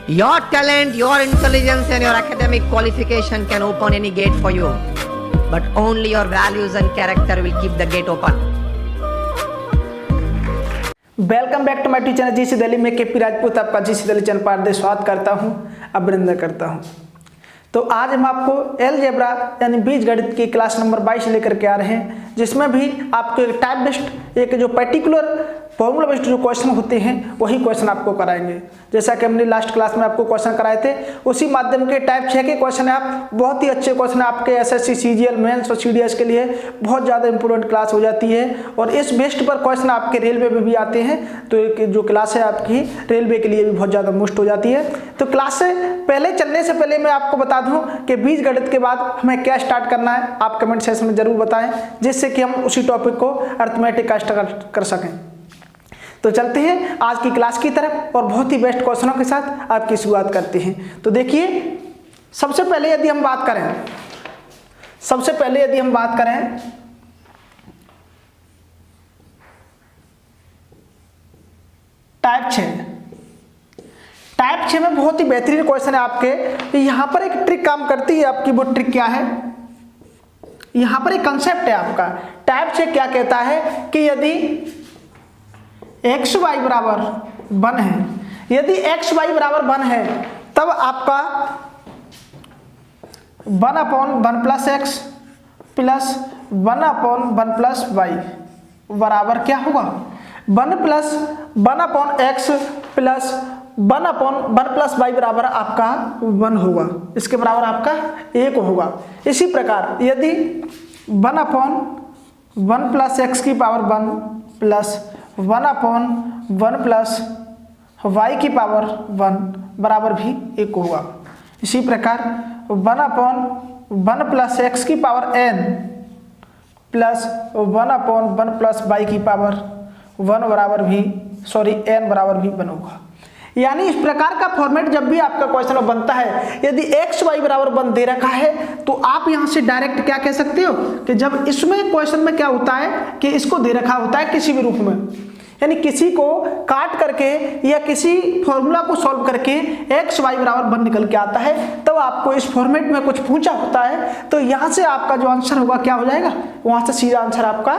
Your talent, your intelligence and your academic qualification can open any gate for you. But only your values and character will keep the gate open. Welcome back to my T channel GC Delhi में KP Rajput आपका GC Delhi channel पर स्वागत करता हूं, अभिनंदन करता हूं। तो आज हम आपको एलजेब्रा यानी बीजगणित की क्लास नंबर 22 लेकर के आ रहे हैं, जिसमें भी आपको एक टाइप बेस्ड एक जो पर्टिकुलर फॉर्मूला बेस्ड जो क्वेश्चन होते हैं वही क्वेश्चन आपको कराएंगे। जैसा कि हमने लास्ट क्लास में आपको क्वेश्चन कराए थे, उसी माध्यम के टाइप 6 के क्वेश्चन है। आप बहुत ही अच्छे क्वेश्चन आपके एसएससी सीजीएल मेंस और सीडीएस के लिए बहुत ज़्यादा इंपॉर्टेंट क्लास हो जाती है। और इस बेस्ड पर क्वेश्चन आपके रेलवे में भी आते हैं, तो जो क्लास है आपकी रेलवे के लिए भी बहुत ज़्यादा मुश्त हो जाती है। तो क्लास से पहले चलने से पहले मैं आपको बता दूं कि बीजगणित के बाद हमें क्या स्टार्ट करना है, आप कमेंट सेक्शन में जरूर बताएं, जिससे कि हम उसी टॉपिक को अर्थमेटिक का स्टार्ट कर सकें। तो चलते हैं आज की क्लास की तरफ और बहुत ही बेस्ट क्वेश्चनों के साथ आपकी शुरुआत करते हैं। तो देखिए, सबसे पहले यदि हम बात करें टाइप 6 में बहुत ही बेहतरीन क्वेश्चन है आपके। यहां पर एक ट्रिक काम करती है आपकी, वो ट्रिक क्या है? यहां पर एक कंसेप्ट है आपका। टाइप 6 क्या कहता है कि यदि एक्स वाई बराबर 1 है, यदि एक्स वाई बराबर 1 है, तब आपका 1/1 plus x plus 1/1 plus y बराबर क्या होगा? 1/1x प्लस 1/1 प्लस वाई बराबर आपका 1 होगा। इसके बराबर आपका 1 होगा। इसी प्रकार यदि 1/1 प्लस एक्स की पावर 1 प्लस 1/1 प्लस वाई की पावर 1 बराबर भी 1 होगा। इसी प्रकार 1/1 प्लस एक्स की power n plus 1/1 plus y की पावर 1 बराबर भी n बराबर भी 1 होगा। यानी इस प्रकार का फॉर्मेट जब भी आपका क्वेश्चन बनता है, यदि एक्स वाई बराबर 1 दे रखा है, तो आप यहां से डायरेक्ट क्या कह सकते हो कि जब इसमें क्वेश्चन में क्या होता है कि इसको दे रखा होता है किसी भी रूप में, यानी किसी को काट करके या किसी फॉर्मूला को सॉल्व करके एक्स वाई बराबर 1 निकल के आता है, तब आपको इस फॉर्मेट में कुछ पूछा होता है, तो यहां से आपका जो आंसर होगा क्या हो जाएगा? वहां से सीधा आंसर आपका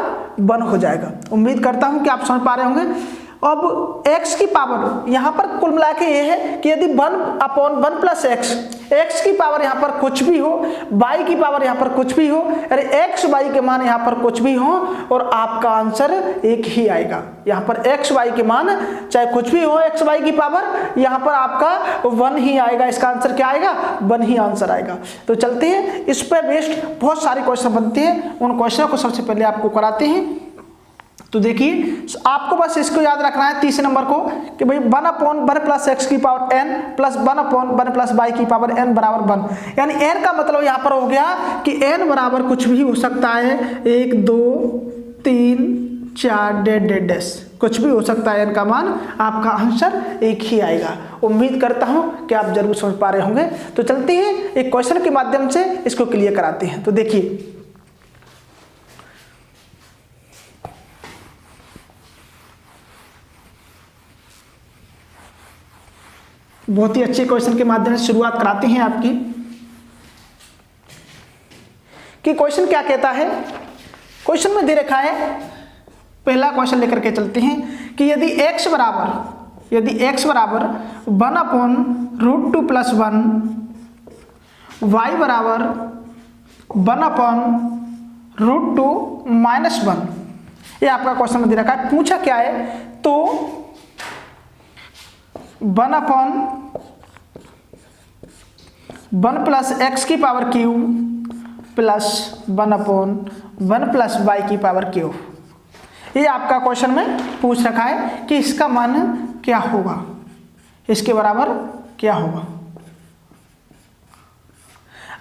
1 हो जाएगा। उम्मीद करता हूं कि आप समझ पा रहे होंगे। अब x की पावर यहाँ पर कुल मिला के ये है कि यदि 1/1 प्लस एक्स की पावर यहाँ पर कुछ भी हो, y की पावर यहाँ पर कुछ भी हो, अरे x y के मान यहाँ पर कुछ भी हो, और आपका आंसर एक ही आएगा। यहाँ पर x y के मान चाहे कुछ भी हो, x y की पावर यहाँ पर आपका 1 ही आएगा। इसका आंसर क्या आएगा? 1 ही आंसर आएगा। तो चलते हैं, इस पर बेस्ड बहुत सारे क्वेश्चन बनते हैं, उन क्वेश्चनों को सबसे पहले आपको कराते हैं। तो देखिए, आपको बस इसको याद रखना है तीसरे नंबर को कि भाई 1/1 प्लस एक्स की power n plus 1/1 plus y की पावर n बराबर 1। यानी n का मतलब यहाँ पर हो गया कि n बराबर कुछ भी हो सकता है, 1 2 3 4 डैश कुछ भी हो सकता है। n का मान आपका आंसर एक ही आएगा। उम्मीद करता हूं कि आप जरूर समझ पा रहे होंगे। तो चलते हैं, एक क्वेश्चन के माध्यम से इसको क्लियर कराते हैं। तो देखिए, बहुत ही अच्छे क्वेश्चन के माध्यम से शुरुआत कराते हैं आपकी कि क्वेश्चन क्या कहता है। क्वेश्चन में दे रखा है, पहला क्वेश्चन लेकर के चलते हैं कि यदि x बराबर 1/√2 प्लस 1, y बराबर 1/√2 माइनस 1, ये आपका क्वेश्चन में दे रखा है। पूछा क्या है? तो 1/1 प्लस एक्स की power q plus 1/1 plus y की पावर क्यू, ये आपका क्वेश्चन में पूछ रखा है कि इसका मान क्या होगा, इसके बराबर क्या होगा।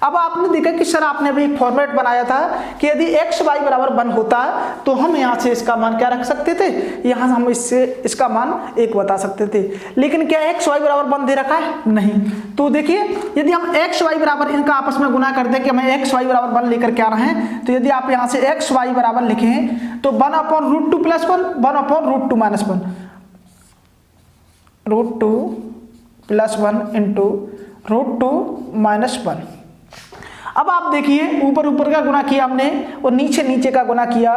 अब आपने देखा कि सर आपने अभी एक फॉर्मेट बनाया था कि यदि एक्स वाई बराबर 1 होता तो हम यहाँ से इसका मान क्या रख सकते थे? यहाँ हम इससे इसका मान 1 बता सकते थे। लेकिन क्या एक्स वाई बराबर 1 दे रखा है? नहीं। तो देखिए, यदि हम एक्स वाई बराबर इनका आपस में गुना कर दें कि हमें एक्स वाई बराबर 1 लेकर के आ रहे हैं, तो यदि आप यहाँ से एक्स वाई बराबर लिखें तो 1/√2 plus 1, 1/√2 minus 1, √2 plus 1 into √2 minus 1। अब आप देखिए ऊपर ऊपर का गुना किया हमने और नीचे नीचे का गुना किया,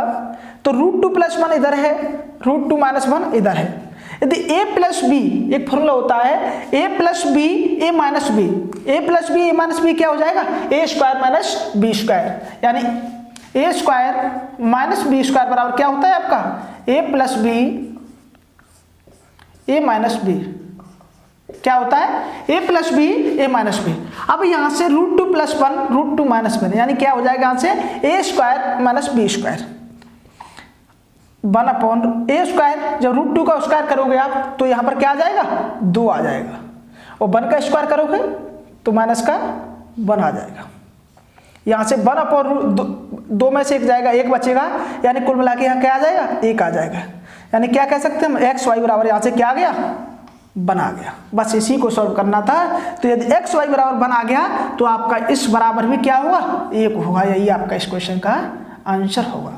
तो √2 प्लस 1 इधर है, √2 माइनस 1 इधर है। यदि a प्लस बी, एक फॉर्मूला होता है a plus b a minus b, a plus b a minus b क्या हो जाएगा, a square minus b square, यानी a square minus b square बराबर क्या होता है आपका a plus b a minus b, क्या होता है a plus b a minus b. अब यहां से √2 प्लस 1 √2 माइनस 1, यानी क्या हो जाएगा यहां से a square minus b square 1 upon a square. जब √2 का स्क्वायर करोगे आप तो यहां पर क्या आ जाएगा 2 आ जाएगा, और 1 का स्क्वायर करोगे तो माइनस का 1 आ जाएगा। यहां से 1 अपॉन 2 में से एक जाएगा, 1 बचेगा, यानी कुल मिला के यहाँ क्या आ जाएगा 1 आ जाएगा। यानी क्या कह सकते हैं हम एक्स वाई बराबर यहां से क्या आ गया 1 आ गया। बस इसी को सॉल्व करना था। तो यदि एक्स वाई बराबर 1 आ गया तो आपका इस बराबर में क्या होगा 1 होगा। यही आपका इस क्वेश्चन का आंसर होगा।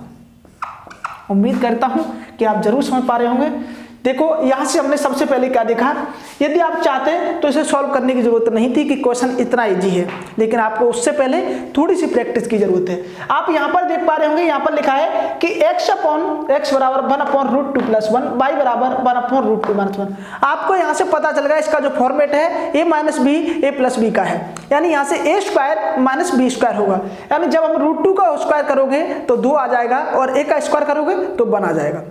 उम्मीद करता हूं कि आप जरूर समझ पा रहे होंगे। देखो यहां से हमने सबसे पहले क्या देखा, यदि आप चाहते तो इसे सॉल्व करने की जरूरत नहीं थी कि क्वेश्चन इतना इजी है, लेकिन आपको उससे पहले थोड़ी सी प्रैक्टिस की जरूरत है। आप यहां पर देख पा रहे होंगे, यहां पर लिखा है कि x बराबर 1 अपॉन √2 प्लस 1, y बराबर 1 अपॉन √2 माइनस 1। आपको यहां से पता चल गया इसका जो फॉर्मेट है a minus b a plus b का है, यानी यहां से a square minus b square होगा। यानी जब हम √2 का स्क्वायर करोगे तो 2 आ जाएगा, और a का स्क्वायर करोगे तो 1 आ जाएगा।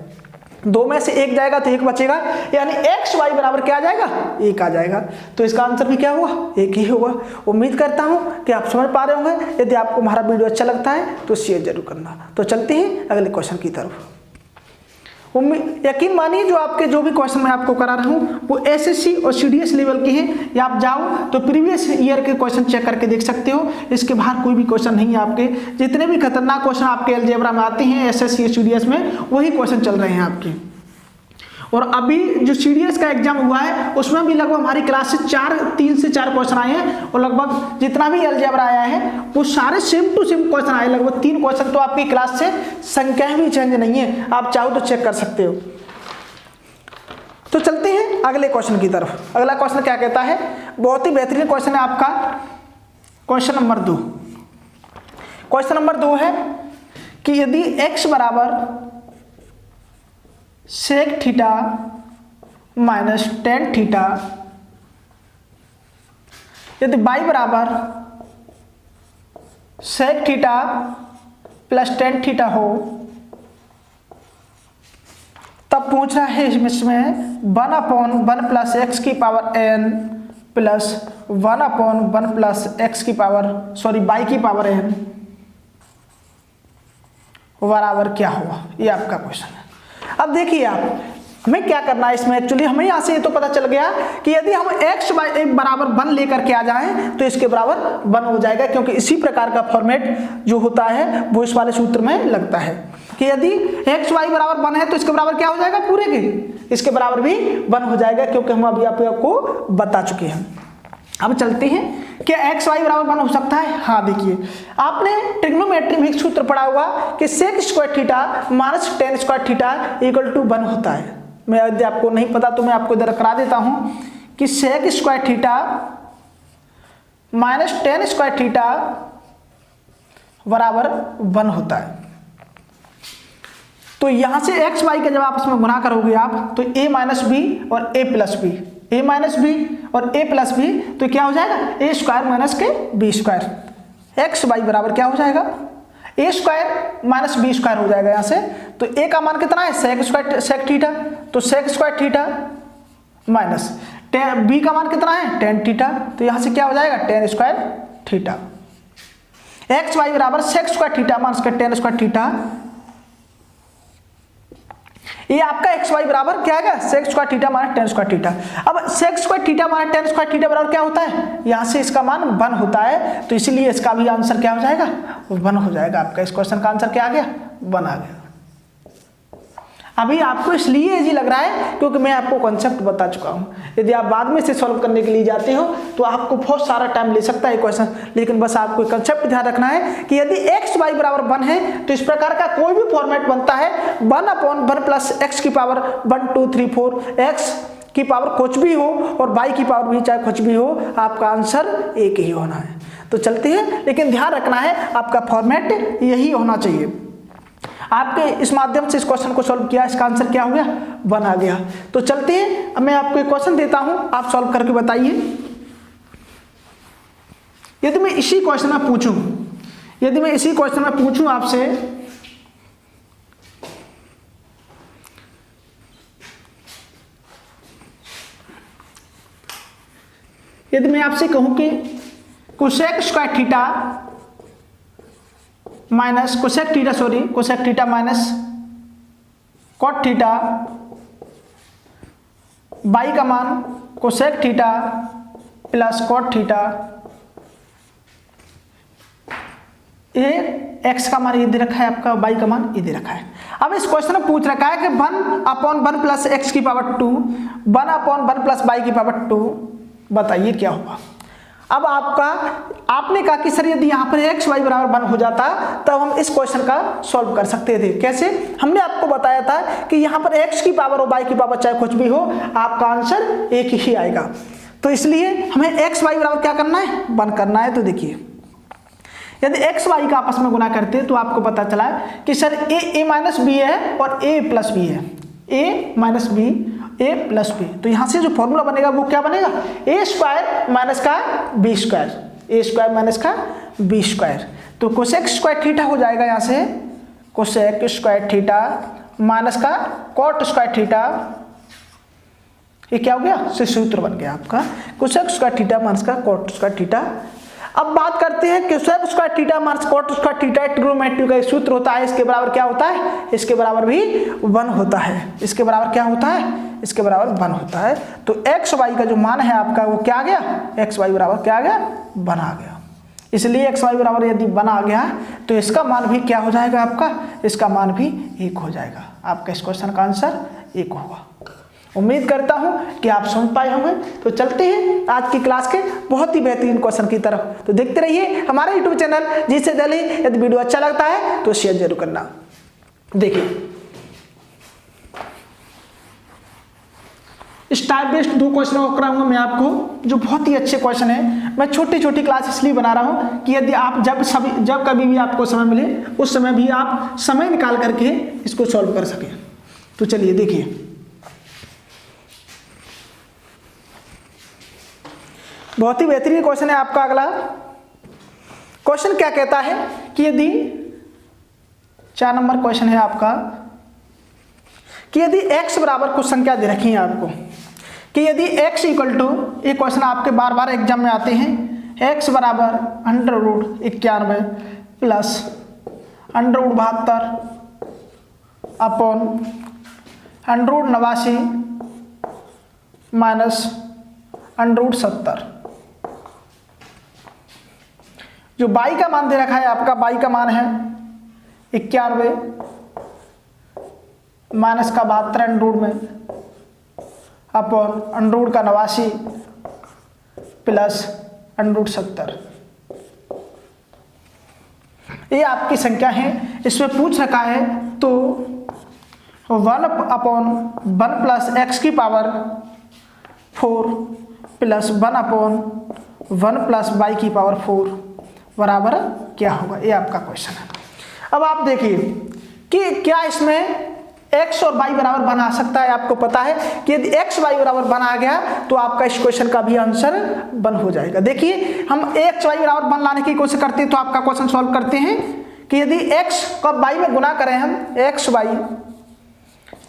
2 में से 1 जाएगा तो 1 बचेगा, यानी एक्स वाई बराबर क्या आ जाएगा 1 आ जाएगा। तो इसका आंसर भी क्या हुआ 1 ही होगा। उम्मीद करता हूं कि आप समझ पा रहे होंगे। यदि आपको हमारा वीडियो अच्छा लगता है तो शेयर जरूर करना। तो चलते हैं अगले क्वेश्चन की तरफ। यकीन मानिए जो आपके जो भी क्वेश्चन मैं आपको करा रहा हूँ वो एसएससी और सीडीएस लेवल के हैं, या आप जाओ तो प्रीवियस ईयर के क्वेश्चन चेक करके देख सकते हो। इसके बाहर कोई भी क्वेश्चन नहीं है। आपके जितने भी खतरनाक क्वेश्चन आपके अलजेब्रा में आते हैं एसएससी और सीडीएस में, वही क्वेश्चन चल रहे हैं आपके। और अभी जो सीडीएस का एग्जाम हुआ है उसमें भी लगभग हमारी क्लास से 3 से 4 क्वेश्चन आए हैं, और लगभग जितना भी अलजेब्रा आया है वो सारे सेम टू सेम क्वेश्चन आए। लगभग 3 क्वेश्चन तो आपकी क्लास से संख्याएं भी चेंज नहीं है, आप चाहो तो चेक कर सकते हो। तो चलते हैं अगले क्वेश्चन की तरफ। अगला क्वेश्चन क्या कहता है, बहुत ही बेहतरीन क्वेश्चन है आपका, क्वेश्चन नंबर 2। क्वेश्चन नंबर 2 है कि यदि x बराबर sec theta minus tan theta, यदि y बराबर sec theta plus tan theta हो, तब पूछ रहा है इसमें 1 अपॉन 1 प्लस एक्स की power n plus 1 upon 1 plus x की पावर y की पावर n बराबर क्या होगा। ये आपका क्वेश्चन है। अब देखिए आप हमें क्या करना है इसमें, एक्चुअली हमें यहां से ये तो पता चल गया कि यदि हम x बराबर 1 लेकर के आ जाएं तो इसके बराबर 1 हो जाएगा, क्योंकि इसी प्रकार का फॉर्मेट जो होता है वो इस वाले सूत्र में लगता है कि यदि x y बराबर 1 है तो इसके बराबर क्या हो जाएगा, पूरे के इसके बराबर भी 1 हो जाएगा, क्योंकि हम अभी आपको बता चुके हैं। अब चलते हैं, क्या x y बराबर 1 हो सकता है। हाँ देखिए आपने ट्रिग्नोमेट्री में एक सूत्र पढ़ा हुआ कि sec square theta minus tan square theta equal to 1 होता है। मैं यदि आपको नहीं पता तो मैं आपको इधर करा देता हूं कि sec square theta minus tan square theta बराबर 1 होता है। तो यहां से x y का जब आपस में गुणा करोगे आप तो a माइनस बी और a plus b, a minus b और a प्लस बी, तो क्या हो जाएगा a स्क्वायर माइनस के बी स्क्वायर। एक्स वाई बराबर क्या हो जाएगा a square minus b square हो जाएगा यहाँ से। तो a का मान कितना है sec स्क्वायर sec थीटा, तो sec square theta minus b का मान कितना है tan थीटा, तो यहाँ से क्या हो जाएगा tan square theta. X y बराबर sec स्क्वायर थीटा माइनस के tan स्क्वायर थीटा। ये आपका एक्स वाई बराबर क्या है sec square theta minus tan square theta. अब sec square theta minus tan square theta बराबर क्या होता है, यहाँ से इसका मान 1 होता है, तो इसीलिए इसका भी आंसर क्या हो जाएगा 1 हो जाएगा। आपका इस क्वेश्चन का आंसर क्या आ गया 1 आ गया। अभी आपको इसलिए इजी लग रहा है क्योंकि मैं आपको कॉन्सेप्ट बता चुका हूं। यदि आप बाद में से सॉल्व करने के लिए जाते हो तो आपको बहुत सारा टाइम ले सकता है क्वेश्चन, लेकिन बस आपको कंसेप्ट ध्यान रखना है कि यदि x y बराबर 1 है तो इस प्रकार का कोई भी फॉर्मेट बनता है 1 अपॉन 1 प्लस एक्स की पावर 1 2 3 4 x की पावर कुछ भी हो और y की पावर भी चाहे कुछ भी हो, आपका आंसर एक ही होना है। तो चलते हैं, लेकिन ध्यान रखना है आपका फॉर्मेट यही होना चाहिए। आपके इस माध्यम से इस क्वेश्चन को सॉल्व किया, इसका आंसर क्या हो गया, 1 आ गया। तो चलते हैं, अब मैं आपको एक क्वेश्चन देता हूं, आप सॉल्व करके बताइए। यदि मैं इसी क्वेश्चन में पूछूं आपसे, यदि मैं आपसे कहूं कि cosec square theta minus cosec theta minus cot theta, y का मान cosec theta plus cot theta, ये एक्स का मान ये दे रखा है, आपका वाई का मान ये दे रखा है। अब इस क्वेश्चन में पूछ रखा है कि 1/1 प्लस एक्स की पावर 2, 1/1 प्लस वाई की पावर 2, बताइए क्या होगा। अब आपने कहा कि सर यदि यहाँ पर एक्स वाई बराबर 1 हो जाता तब हम इस क्वेश्चन का सॉल्व कर सकते थे। कैसे? हमने आपको बताया था कि यहाँ पर एक्स की पावर और वाई की पावर चाहे कुछ भी हो, आपका आंसर एक ही आएगा। तो इसलिए हमें एक्स वाई बराबर क्या करना है, 1 करना है। तो देखिए, यदि एक्स वाई का आपस में गुना करते हैं तो आपको पता चला कि सर ए माइनस बी है और ए प्लस बी है, ए minus b a plus b. तो यहां से जो फॉर्मूला बनेगा वो क्या बनेगा, ए स्क्वायर माइनस का बी स्क्वायर, ए स्क्वायर माइनस का बी स्क्वायर। तो कोसेक स्क्वायर थीटा हो जाएगा यहां से कोसेक स्क्वायर थीटा माइनस का कॉट स्क्वायर थीटा, ये क्या हो गया, सूत्र बन गया आपका कोसेक स्क्वायर थीटा माइनस का कॉट स्क्वायर थीटा। अब बात करते हैं कि cosec square theta minus cot square theta trigonometry का एक सूत्र होता है, इसके बराबर क्या होता है, इसके बराबर भी 1 होता है। इसके बराबर क्या होता है, इसके बराबर 1 होता है। तो एक्स वाई का जो मान है आपका वो क्या आ गया, एक्स वाई बराबर क्या आ गया, 1 आ गया। इसलिए एक्स वाई बराबर यदि 1 आ गया तो इसका मान भी क्या हो जाएगा, आपका इसका मान भी 1 हो जाएगा। आपका इस क्वेश्चन का आंसर 1 होगा। उम्मीद करता हूं कि आप समझ पाए होंगे। तो चलते हैं आज की क्लास के बहुत ही बेहतरीन क्वेश्चन की तरफ। तो देखते रहिए हमारे यूट्यूब चैनल जिसे दिल्ली। यदि वीडियो अच्छा लगता है तो शेयर जरूर करना। देखिए, इस टाइप बेस्ड 2 क्वेश्चनों को कराऊंगा मैं आपको, जो बहुत ही अच्छे क्वेश्चन है। मैं छोटी छोटी क्लास इसलिए बना रहा हूं कि यदि आप जब कभी भी आपको समय मिले उस समय भी आप समय निकाल करके इसको सॉल्व कर सकें। तो चलिए देखिए, बहुत ही बेहतरीन क्वेश्चन है आपका। अगला क्वेश्चन क्या कहता है कि यदि 4 नंबर क्वेश्चन है आपका कि यदि x बराबर कुछ संख्या दे रखी है आपको कि यदि x इक्वल टू, ये क्वेश्चन आपके बार बार एग्जाम में आते हैं, x बराबर √91 प्लस √72 अपॉन √89 माइनस √70। जो बाई का मान दे रखा है आपका, बाई का मान है 91 माइनस का 72 अंडरूट में अपॉन अंडरूट का 89 प्लस √70। ये आपकी संख्या है, इसमें पूछ रखा है तो 1/1 प्लस एक्स की पावर 4 प्लस 1/1 प्लस वाई की पावर 4 बराबर क्या होगा। ये आपका क्वेश्चन है। अब आप देखिए कि क्या इसमें x और y बराबर 1 आ सकता है। आपको पता है कि यदि x y बराबर 1 आ गया तो आपका इस क्वेश्चन का भी आंसर 1 हो जाएगा। देखिए, हम x y बराबर 1 लाने की कोशिश करते हैं तो आपका क्वेश्चन सॉल्व करते हैं कि यदि x को y में गुना करें हम x y,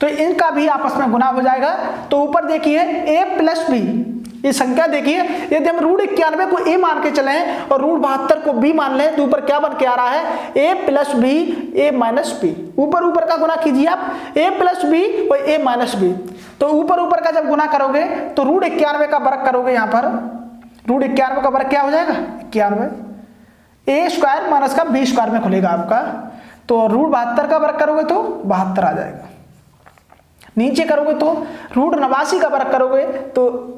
तो इनका भी आपस में गुना हो जाएगा। तो ऊपर देखिए a प्लस बी, ये संख्या देखिए, यदि हम √91 को a मान के चले और √72 को b मान लें तो ऊपर क्या बन के आ रहा है, a plus b a minus b. ऊपर ऊपर का गुना कीजिए आप, a प्लस बी और a माइनस बी। तो ऊपर ऊपर का जब गुना करोगे तो √91 का वर्ग करोगे, यहाँ पर √91 का वर्ग क्या हो जाएगा 91, a स्क्वायर माइनस का b स्क्वायर में खुलेगा आपका। तो √72 का वर्ग करोगे तो 72 आ जाएगा। नीचे करोगे तो √89 का वर्ग करोगे तो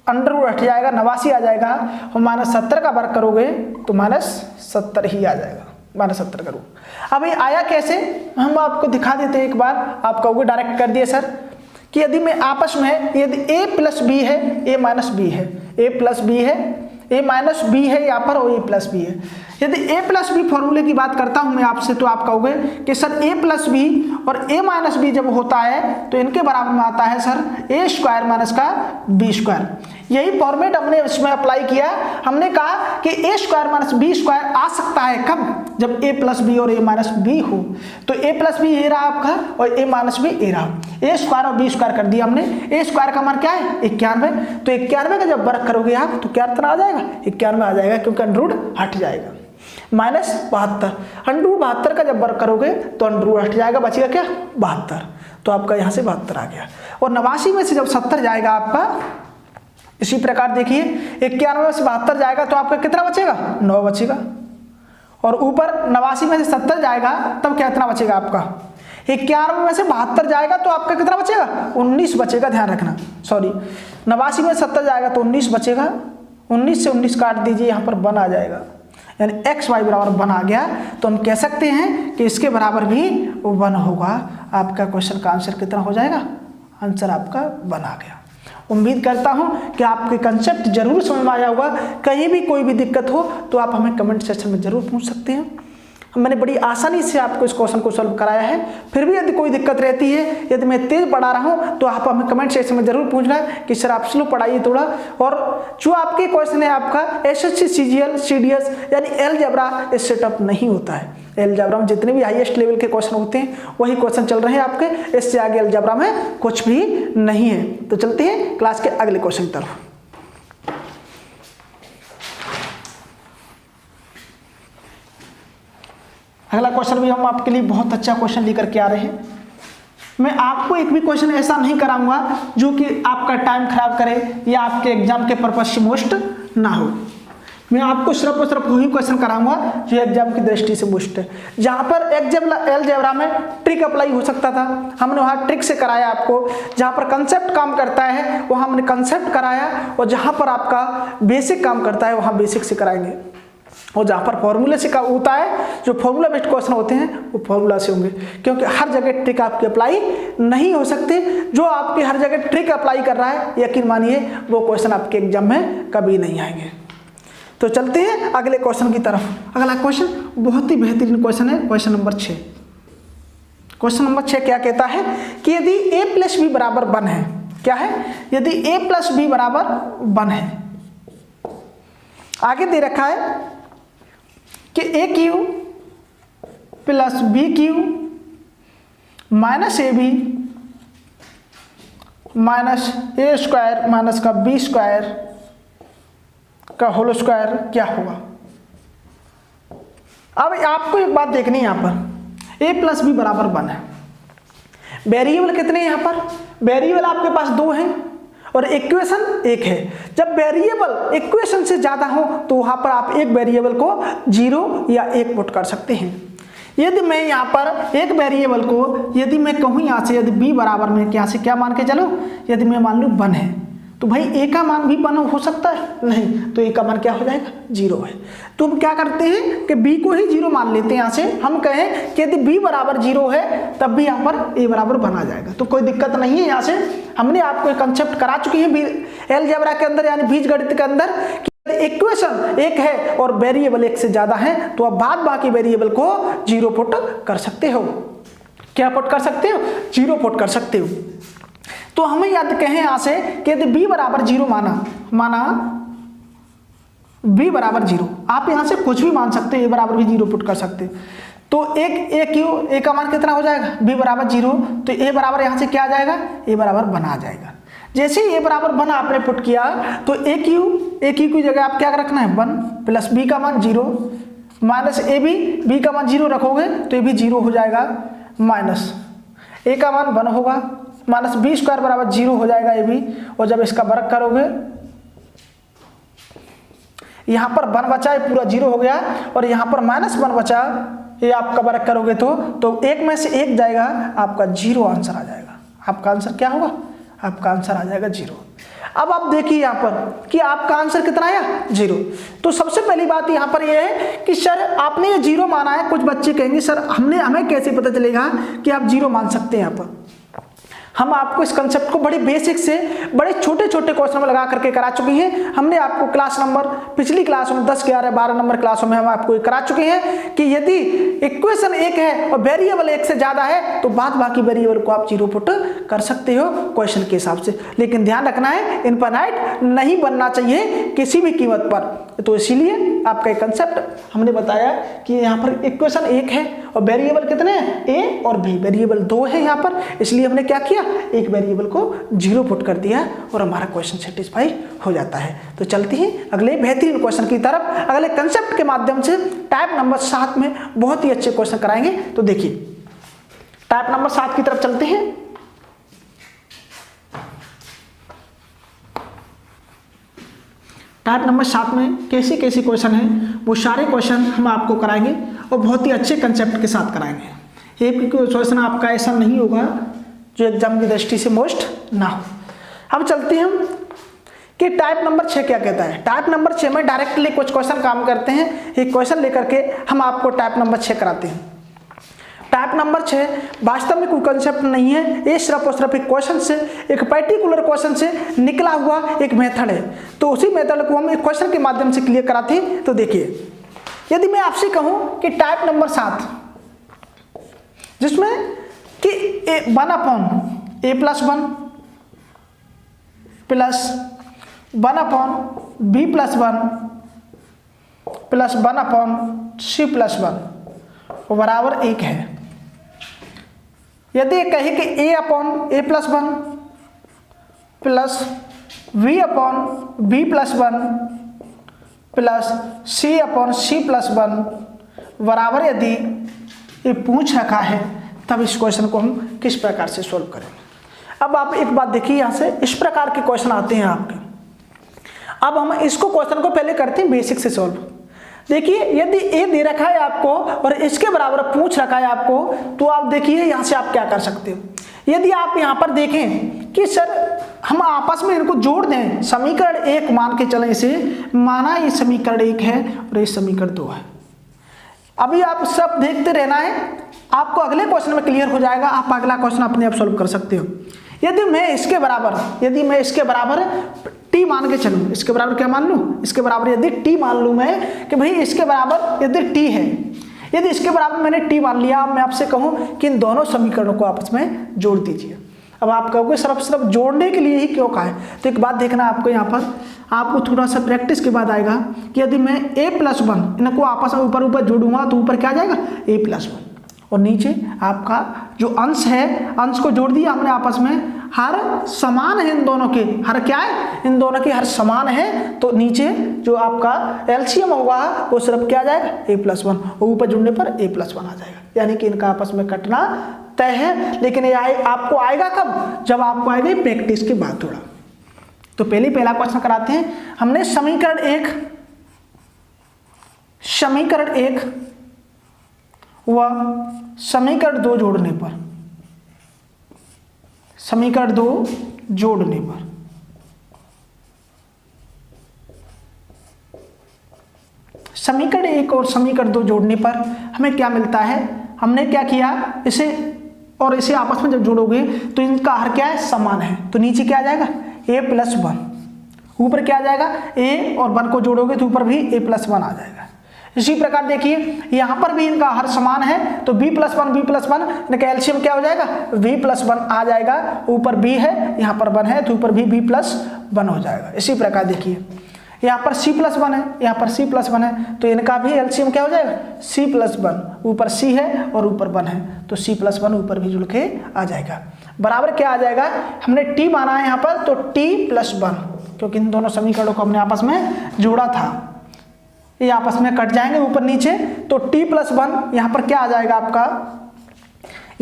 अंडर हट जाएगा, 89 आ जाएगा। और -70 का वर्ग करोगे तो -70 ही आ जाएगा, -70 का रूट। अब ये आया कैसे, हम आपको दिखा देते हैं एक बार। आप कहोगे डायरेक्ट कर दिए सर, कि यदि मैं आपस में यदि a प्लस बी है, a माइनस बी है, a प्लस बी है, a माइनस बी है यहाँ पर और a प्लस बी है। यदि a प्लस बी फॉर्मूले की बात करता हूं मैं आपसे तो आप कहोगे कि सर a प्लस बी और a माइनस बी जब होता है तो इनके बराबर में आता है सर a स्क्वायर माइनस का b स्क्वायर। यही फॉर्मेट हमने इसमें अप्लाई किया। हमने कहा कि a square minus b square आ सकता है कब, जब a प्लस बी और a माइनस बी हो। तो a प्लस बी ये रहा आपका और a माइनस बी ये रहा, a स्क्वायर और b स्क्वायर कर दिया हमने। a स्क्वायर का मान क्या है 91, तो 91 का जब वर्क करोगे आप तो क्या कितना आ जाएगा 91 आ जाएगा, क्योंकि अंडर रूट हट जाएगा। माइनस 72, अंडर रूट 72 का जब वर्क करोगे तो अंडर रूट हट जाएगा, बचेगा क्या 72, तो आपका यहाँ से 72 आ गया। और 89 में से जब 70 जाएगा आपका, इसी प्रकार देखिए 91 में से 72 जाएगा तो आपका कितना बचेगा 9 बचेगा। और ऊपर 89 में से 70 जाएगा तब कितना बचेगा आपका 91 में से 72 जाएगा तो आपका कितना बचेगा 19 बचेगा, ध्यान रखना। सॉरी 89 में 70 जाएगा तो 19 बचेगा, 19 से 19 काट दीजिए, यहाँ पर 1 आ जाएगा, यानी एक्स वाई बराबर 1 आ गया। तो हम कह सकते हैं कि इसके बराबर भी 1 होगा। आपका क्वेश्चन का आंसर कितना हो जाएगा, आंसर आपका 1 आ गया। उम्मीद करता हूं कि आपके कंसेप्ट जरूर समझ में आया होगा। कहीं भी कोई भी दिक्कत हो तो आप हमें कमेंट सेक्शन में जरूर पूछ सकते हैं। मैंने बड़ी आसानी से आपको इस क्वेश्चन को सॉल्व कराया है। फिर भी यदि कोई दिक्कत रहती है, यदि मैं तेज पढ़ा रहा हूं तो आप हमें कमेंट सेक्शन में जरूर पूछना है कि सर आप स्लो पढ़ाइए थोड़ा। और जो आपके क्वेश्चन है आपका एसएससी सीजीएल सीडीएस यानी अलजेब्रा इस सेटअप नहीं होता है। अलजेब्रा में जितने भी हाईएस्ट लेवल के क्वेश्चन होते हैं वही क्वेश्चन चल रहे हैं आपके, इससे आगे अलजेब्रा में कुछ भी नहीं है। तो चलते हैं क्लास के अगले क्वेश्चन की तरफ। अगला क्वेश्चन भी हम आपके लिए बहुत अच्छा क्वेश्चन लेकर के आ रहे हैं। मैं आपको एक भी क्वेश्चन ऐसा नहीं कराऊंगा जो कि आपका टाइम खराब करे या आपके एग्जाम के पर्पज से मोस्ट ना हो। मैं आपको सिर्फ और सिर्फ वही क्वेश्चन कराऊंगा जो एग्जाम की दृष्टि से मोस्ट है। जहां पर अलजेब्रा में ट्रिक अप्लाई हो सकता था, हमने वहां ट्रिक से कराया आपको। जहां पर कंसेप्ट काम करता है वहां हमने कंसेप्ट कराया, और जहां पर आपका बेसिक काम करता है वहां बेसिक से कराएंगे। और जहाँ पर फॉर्मूले से का होता है, जो फॉर्मूला बेस्ड क्वेश्चन होते हैं वो फॉर्मूला से होंगे, क्योंकि हर जगह ट्रिक आपकी अप्लाई नहीं हो सकती। जो आपकी हर जगह ट्रिक अप्लाई कर रहा है यकीन मानिए वो क्वेश्चन आपके एग्जाम में कभी नहीं आएंगे। तो चलते हैं अगले क्वेश्चन की तरफ। अगला क्वेश्चन बहुत ही बेहतरीन क्वेश्चन है, क्वेश्चन नंबर 6। क्वेश्चन नंबर 6 क्या कहता है कि यदि a प्लस बी बराबर 1 है, क्या है, यदि a प्लस बी बराबर 1 है, आगे दे रखा है कि A Q plus B Q minus A B minus A square minus का बी स्क्वायर का होल स्क्वायर क्या होगा। अब आपको एक बात देखनी है, यहाँ पर ए प्लस बी बराबर 1 है। वेरिएबल कितने हैं यहाँ पर, वेरिएबल आपके पास 2 हैं और इक्वेशन 1 है। जब वेरिएबल इक्वेशन से ज़्यादा हो तो वहाँ पर आप एक वेरिएबल को 0 या 1 पुट कर सकते हैं। यदि मैं यहाँ पर एक वेरिएबल को यदि मैं कहूँ यहाँ से यदि b बराबर में यहाँ से क्या मान के चलो, यदि मैं मान लूँ 1 है तो भाई a का मान भी 1 हो सकता है, नहीं तो a का मान क्या हो जाएगा 0 है। तो हम क्या करते हैं कि b को ही 0 मान लेते हैं। यहाँ से हम कहें कि यदि b बराबर 0 है तब भी यहाँ पर a बराबर 1 आ जाएगा, तो कोई दिक्कत नहीं है। यहाँ से हमने आपको एक कंसेप्ट करा चुकी है अलजेब्रा के अंदर यानी बीजगणित के अंदर कि इक्वेशन 1 है और वेरिएबल 1 से ज्यादा है तो आप बाद बाकी वेरिएबल को 0 पुट कर सकते हो। क्या पुट कर सकते हो, 0 पुट कर सकते हो। तो हमें याद कहें यहाँ से कि यदि b बराबर 0 माना b बराबर 0, आप यहाँ से कुछ भी मान सकते हो, a बराबर भी 0 पुट कर सकते हो। तो a का मान कितना हो जाएगा b बराबर 0, तो a बराबर यहाँ से क्या आ जाएगा a बराबर 1 आ जाएगा। जैसे ही a बराबर 1 आपने पुट किया तो a क्यू की जगह आप क्या रखना है 1 प्लस b का मान 0 माइनस ए b का मान 0 रखोगे तो ये भी 0 हो जाएगा, माइनस a का मान 1 होगा माइनस बी स्क्वायर बराबर 0 हो जाएगा ये भी। और जब इसका वर्ग करोगे यहाँ पर 1 बचा, ये पूरा 0 हो गया, और यहाँ पर माइनस 1 बचा, ये आपका वर्ग करोगे तो 1 में से 1 जाएगा, आपका 0 आंसर आ जाएगा। आपका आंसर क्या होगा, आपका आंसर आ जाएगा 0। अब आप देखिए यहाँ पर कि आपका आंसर कितना आया 0। तो सबसे पहली बात यहाँ पर यह है कि सर आपने ये 0 माना है। कुछ बच्चे कहेंगे सर हमें कैसे पता चलेगा कि आप 0 मान सकते हैं। यहाँ पर हम आपको इस कंसेप्ट को बड़े बेसिक से बड़े छोटे छोटे क्वेश्चन में लगा करके करा चुके हैं। हमने आपको क्लास नंबर पिछली क्लासों में 10, 11, 12 नंबर क्लासों में हम आपको करा चुके हैं कि यदि इक्वेशन एक है और वेरिएबल एक से ज्यादा है तो बाद बाकी वेरिएबल को आप जीरो पुट कर सकते हो क्वेश्चन के हिसाब से, लेकिन ध्यान रखना है इनफाइनाइट नहीं बनना चाहिए किसी भी कीमत पर। तो इसीलिए आपका कंसेप्ट हमने बताया कि यहाँ पर इक्वेशन एक है और वेरिएबल कितने हैं, ए और बी, वेरिएबल 2 है यहाँ पर, इसलिए हमने क्या किया, एक वेरिएबल को जीरो पुट कर दिया और हमारा क्वेश्चन सेटिस्फाई हो जाता है। तो चलते हैं अगले बेहतरीन क्वेश्चन की तरफ, अगले कंसेप्ट के माध्यम से टाइप नंबर 7 में बहुत ही अच्छे क्वेश्चन कराएंगे। तो देखिए टाइप नंबर 7 की तरफ चलते हैं। टाइप नंबर 7 में कैसे कैसे क्वेश्चन हैं वो सारे क्वेश्चन हम आपको कराएंगे और बहुत ही अच्छे कंसेप्ट के साथ कराएंगे। एक क्वेश्चन आपका ऐसा नहीं होगा जो एग्जाम की दृष्टि से मोस्ट ना हो। अब चलते हैं हम कि टाइप नंबर 6 क्या कहता है। टाइप नंबर 6 में डायरेक्टली कुछ क्वेश्चन काम करते हैं, एक क्वेश्चन लेकर के हम आपको टाइप नंबर 6 कराते हैं। टाइप नंबर 6 वास्तव में कोई कंसेप्ट नहीं है, ये सिर्फ और सिर्फ एक क्वेश्चन से, एक पर्टिकुलर क्वेश्चन से निकला हुआ एक मेथड है। तो उसी मेथड को हम एक क्वेश्चन के माध्यम से क्लियर कराते हैं। तो देखिए यदि मैं आपसे कहूं कि टाइप नंबर 7 जिसमें कि 1/a+1 plus 1/b+1 plus 1/c+1 बराबर 1 है। यदि कहे कि a/a+1 plus v/v+1 plus c/c+1 बराबर यदि ये पूछ रखा है तब इस क्वेश्चन को हम किस प्रकार से सोल्व करेंगे। अब आप एक बात देखिए, यहां से इस प्रकार के क्वेश्चन आते हैं आपके। अब हम इसको क्वेश्चन को पहले करते हैं बेसिक से सोल्व। देखिए यदि ए दे रखा है आपको और इसके बराबर पूछ रखा है आपको, तो आप देखिए यहां से आप क्या कर सकते हो। यदि आप यहां पर देखें कि सर हम आपस में इनको जोड़ दें, समीकरण 1 मान के चलें इसे, माना ये समीकरण 1 है और ये समीकरण 2 है। अभी आप सब देखते रहना है, आपको अगले क्वेश्चन में क्लियर हो जाएगा, आप अगला क्वेश्चन अपने आप सोल्व कर सकते हो। यदि मैं इसके बराबर t मान के चलूं, इसके बराबर क्या मान लूं, इसके बराबर यदि t मान लूं मैं कि भाई इसके बराबर यदि t है, यदि इसके बराबर मैंने t मान लिया, अब मैं आपसे कहूं कि इन दोनों समीकरणों को आपस में जोड़ दीजिए। अब आप कहोगे सिर्फ जोड़ने के लिए ही क्यों कहा है, तो एक बात देखना आपको, यहाँ पर आपको थोड़ा सा प्रैक्टिस के बाद आएगा कि यदि मैं a+1 इनको आपस में ऊपर ऊपर जोड़ूंगा तो ऊपर क्या आ जाएगा a+1 और नीचे आपका जो अंश है, अंश को जोड़ दिया हमने आपस में, हर समान है इन दोनों के, हर क्या है, इन दोनों के हर समान है, तो नीचे जो आपका एलसीएम होगा वो सिर्फ क्या आ जाएगा a+1 और ऊपर जुड़ने पर a+1 आ जाएगा, यानी कि इनका आपस में कटना तय है। लेकिन ये आपको आएगा कब, जब आपको आएगा प्रैक्टिस के बाद थोड़ा। तो पहला क्वेश्चन कराते हैं। हमने समीकरण 1 व समीकरण 2 जोड़ने पर, समीकरण 2 जोड़ने पर समीकरण 1 और समीकरण 2 जोड़ने पर हमें क्या मिलता है, हमने क्या किया, इसे और इसे आपस में जब जोड़ोगे तो इनका हर क्या है, समान है, तो नीचे क्या आ जाएगा a+1, ऊपर क्या आ जाएगा a और 1 को जोड़ोगे तो ऊपर भी a+1 आ जाएगा। इसी प्रकार देखिए यहां पर भी इनका हर समान है, तो b+1 इनका एलसीएम क्या हो जाएगा v+1 आ जाएगा, ऊपर b है यहाँ पर 1 है तो ऊपर भी b+1 हो जाएगा। इसी प्रकार देखिए यहाँ पर c+1 है, यहाँ पर c+1 है, तो इनका भी एलसीएम क्या हो जाएगा c+1, ऊपर c है और ऊपर 1 है तो c+1 ऊपर भी जुड़ के आ जाएगा। बराबर क्या आ जाएगा, हमने t माना है यहाँ पर तो t+1, क्योंकि इन दोनों समीकरणों को हमने आपस में जोड़ा था, ये आपस में कट जाएंगे ऊपर नीचे, तो t+1 यहाँ पर क्या आ जाएगा आपका,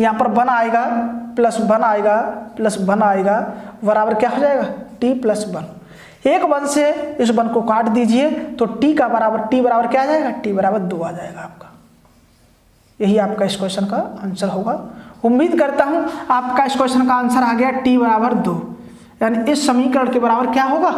यहाँ पर 1 आएगा प्लस 1 आएगा प्लस 1 आएगा, बराबर क्या हो जाएगा t+1। एक 1 से इस 1 को काट दीजिए तो t बराबर क्या आ जाएगा, t बराबर 2 आ जाएगा आपका। यही आपका इस क्वेश्चन का आंसर होगा। उम्मीद करता हूं आपका इस क्वेश्चन का आंसर आ गया t बराबर 2। यानी इस समीकरण के बराबर क्या होगा,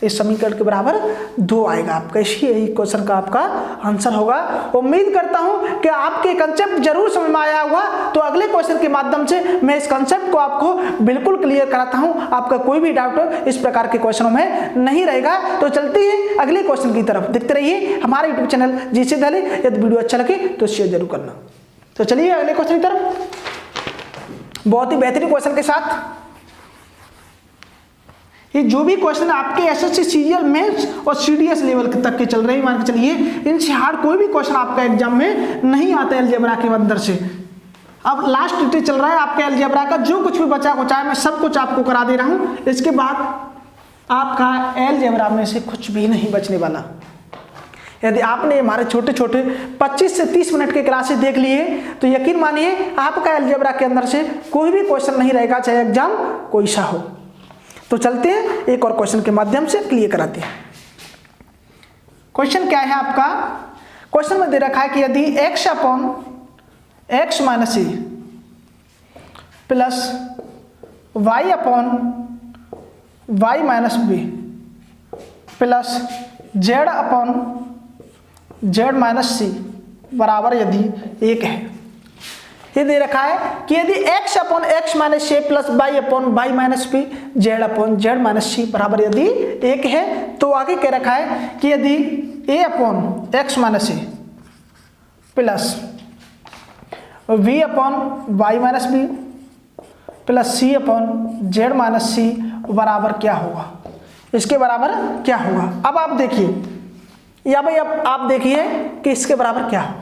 इस समीकरण के बराबर 2 आएगा आपका। यही क्वेश्चन का आपका आंसर होगा। उम्मीद करता हूं कि आपके कंसेप्ट जरूर समझ में आया होगा। तो अगले क्वेश्चन के माध्यम से मैं इस कंसेप्ट को आपको बिल्कुल क्लियर कराता हूं, आपका कोई भी डाउट इस प्रकार के क्वेश्चनों में नहीं रहेगा। तो चलते हैं अगले क्वेश्चन की तरफ, देखते रहिए हमारे यूट्यूब चैनल जीसी दिल्ली। यदि वीडियो अच्छा लगे तो शेयर जरूर करना। तो चलिए अगले क्वेश्चन की तरफ, बहुत ही बेहतरीन क्वेश्चन के साथ। ये जो भी क्वेश्चन आपके एसएससी सीरियल मेंस और सीडीएस लेवल तक के चल रहे हैं, मान के चलिए इनसे हार्ड कोई भी क्वेश्चन आपका एग्जाम में नहीं आता है अलजेब्रा के अंदर से। अब लास्ट डे चल रहा है आपका अलजेब्रा का, जो कुछ भी बचा कुचा है मैं सब कुछ आपको करा दे रहा हूं। इसके बाद आपका अलजेब्रा में से कुछ भी नहीं बचने वाला। यदि आपने हमारे छोटे छोटे 25 से 30 मिनट के क्लासेस देख लिए तो यकीन मानिए आपका अलजेब्रा के अंदर से कोई भी क्वेश्चन नहीं रहेगा, चाहे एग्जाम कोई सा हो। तो चलते हैं एक और क्वेश्चन के माध्यम से क्लियर कराते हैं। क्वेश्चन क्या है आपका, क्वेश्चन में दे रखा है कि यदि x upon x minus A plus y upon y minus B plus z upon z minus C बराबर यदि 1 है। ये दे रखा है कि यदि x upon x minus A plus y upon y minus B z upon z minus C बराबर यदि 1 है, तो आगे कह रखा है कि यदि a upon x minus A plus v upon y minus B plus c upon z minus C बराबर क्या होगा, इसके बराबर क्या होगा। अब आप देखिए, या भाई अब आप देखिए कि इसके बराबर क्या होगा।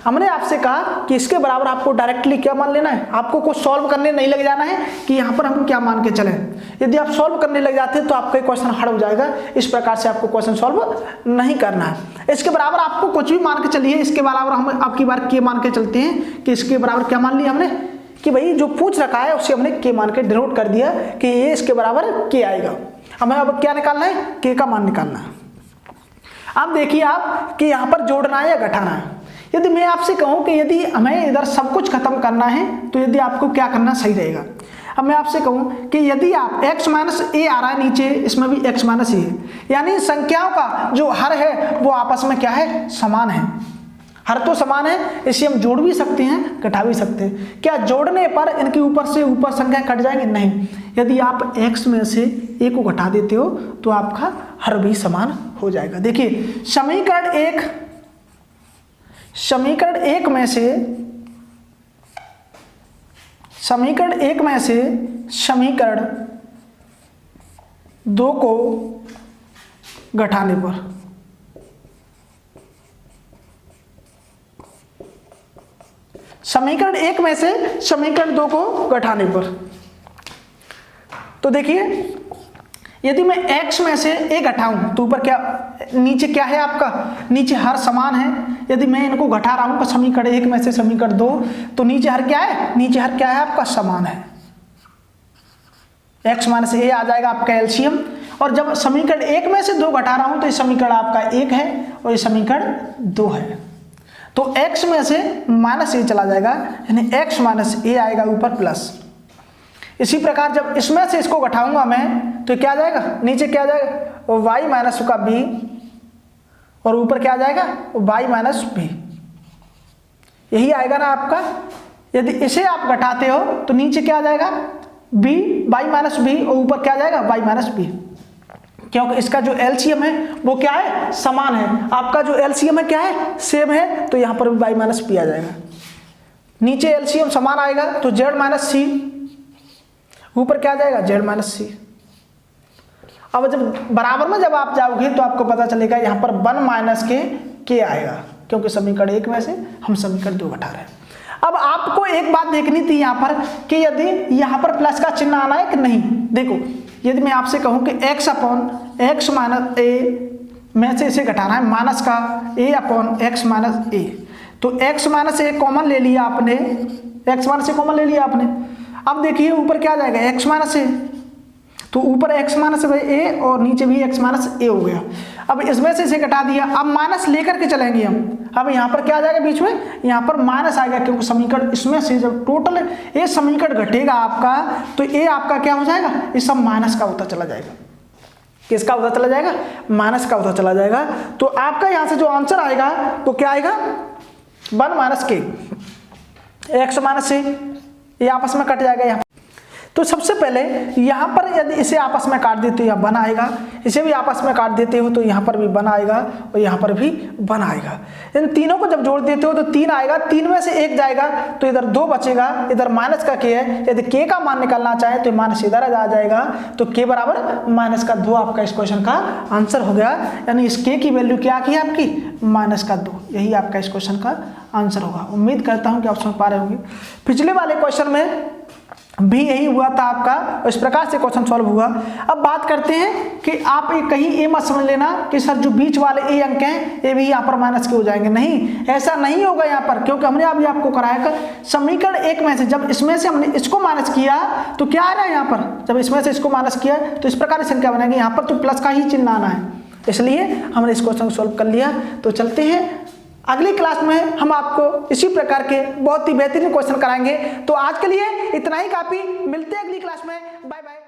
हमने आपसे कहा कि इसके बराबर आपको डायरेक्टली क्या मान लेना है, आपको कुछ सॉल्व करने नहीं लग जाना है कि यहाँ पर हम क्या मान के चलें। यदि आप सॉल्व करने लग जाते हैं तो आपका क्वेश्चन हार्ड हो जाएगा। इस प्रकार से आपको क्वेश्चन सॉल्व नहीं करना है। इसके बराबर आपको कुछ भी मान के चलिए, इसके बराबर हम आपकी बार के मान के चलते हैं कि इसके बराबर क्या मान लिया हमने कि भाई जो पूछ रखा है उससे हमने के मान के डिनोट कर दिया कि ये इसके बराबर के आएगा। हमें अब क्या निकालना है, के का मान निकालना है। अब देखिए आप कि यहाँ पर जोड़ना है या घटाना है। यदि मैं आपसे कहूं कि यदि हमें इधर सब कुछ खत्म करना है तो यदि आपको क्या करना सही रहेगा। अब मैं आपसे कहूं कि यदि आप x माइनस ए आ रहा है नीचे, इसमें भी x माइनस ए है, यानी संख्याओं का जो हर है वो आपस में क्या है, समान है। हर तो समान है, इसे हम जोड़ भी सकते हैं घटा भी सकते हैं। क्या जोड़ने पर इनके ऊपर से ऊपर संख्या कट जाएंगे, नहीं। यदि आप x में से a को घटा देते हो तो आपका हर भी समान हो जाएगा। देखिए समीकरण एक में से समीकरण 2 को घटाने पर समीकरण 1 में से समीकरण 2 को घटाने पर, तो देखिए यदि मैं x में से a घटाऊं तो ऊपर क्या, नीचे क्या है आपका, नीचे हर समान है। यदि मैं इनको घटा रहा हूं तो समीकरण 1 में से समीकरण 2, तो नीचे हर क्या है, नीचे हर क्या है आपका, समान है। x माइनस a आ जाएगा आपका एलसीएम। और जब समीकरण 1 में से 2 घटा रहा हूं तो ये समीकरण आपका 1 है और ये समीकरण 2 है। तो x में से माइनस a चला जाएगा, यानी x माइनस a आएगा ऊपर प्लस। इसी प्रकार जब इसमें से इसको घटाऊंगा मैं तो क्या आ जाएगा, नीचे क्या आ जाएगा, y माइनस का b और ऊपर क्या आ जाएगा, y माइनस b। यही आएगा ना आपका। यदि इसे आप घटाते हो तो नीचे क्या आ जाएगा, b y माइनस b और ऊपर क्या आ जाएगा, y माइनस b, क्योंकि इसका जो एलसीएम है वो क्या है, समान है। आपका जो एलसीएम है क्या है, सेम है, तो यहाँ पर भी y माइनस b आ जाएगा। नीचे एलसीएम समान आएगा तो z माइनस सी, ऊपर क्या आ जाएगा, z माइनस सी। अब जब बराबर में जब आप जाओगे तो आपको पता चलेगा यहाँ पर 1 माइनस के आएगा, क्योंकि समीकरण 1 में से हम समीकरण 2 घटा रहे हैं। अब आपको एक बात देखनी थी यहाँ पर कि यदि यहाँ पर प्लस का चिन्ह आना है कि नहीं। देखो यदि मैं आपसे कहूँ कि x अपॉन x माइनस ए में से इसे घटाना है, माइनस का a अपॉन x माइनस ए, तो x माइनस ए कॉमन ले लिया आपने, x माइनस ए कॉमन ले लिया आपने। अब देखिए ऊपर क्या आ जाएगा, x माइनस ए, तो ऊपर x माइनस ए और नीचे भी x माइनस ए हो गया। अब इसमें से इसे घटा दिया, अब माइनस लेकर के चलेंगे हम। अब यहाँ पर क्या आ जाएगा बीच में, यहाँ पर माइनस आएगा, क्योंकि समीकरण इसमें से जब टोटल ये समीकरण घटेगा आपका तो ये आपका क्या हो जाएगा, ये सब माइनस का होता चला जाएगा। किसका होता चला जाएगा, माइनस का होता चला जाएगा। तो आपका यहाँ से जो आंसर आएगा तो क्या आएगा, 1 माइनस के एक्स माइनस से ये आपस में कट जाएगा यहाँ। तो सबसे पहले यहाँ पर यदि इसे आपस में काट देते हो यहाँ 1 आएगा, इसे भी आपस में काट देते हो तो यहाँ पर भी 1 आएगा और यहाँ पर भी 1 आएगा। इन तीनों को जब जोड़ देते हो तो 3 आएगा, 3 में से 1 जाएगा तो इधर 2 बचेगा, इधर माइनस का के है। यदि के का मान निकालना चाहे तो माइनस इधर आ जाएगा, तो के बराबर माइनस का 2 आपका इस क्वेश्चन का आंसर हो गया। यानी इस के की वैल्यू क्या की आपकी, माइनस का 2, यही आपका इस क्वेश्चन का आंसर होगा। उम्मीद करता हूँ कि आप समझ पा रहे होंगे। पिछले वाले क्वेश्चन में भी यही हुआ था आपका, इस प्रकार से क्वेश्चन सॉल्व हुआ। अब बात करते हैं कि आप कहीं ये मत समझ लेना कि सर जो बीच वाले ए अंक हैं ये भी यहाँ पर माइनस के हो जाएंगे, नहीं, ऐसा नहीं होगा यहाँ पर, क्योंकि हमने अभी आपको कराया कि समीकरण 1 में से जब इसमें से हमने इसको माइनस किया तो क्या आ रहा है यहाँ पर, जब इसमें से इसको माइनस किया तो इस प्रकार की संख्या बनेगी, यहाँ पर तो प्लस का ही चिन्ह आना है, इसलिए हमने इस क्वेश्चन को सॉल्व कर लिया। तो चलते हैं अगली क्लास में, हम आपको इसी प्रकार के बहुत ही बेहतरीन क्वेश्चन कराएंगे। तो आज के लिए इतना ही काफी, मिलते हैं अगली क्लास में, बाय बाय।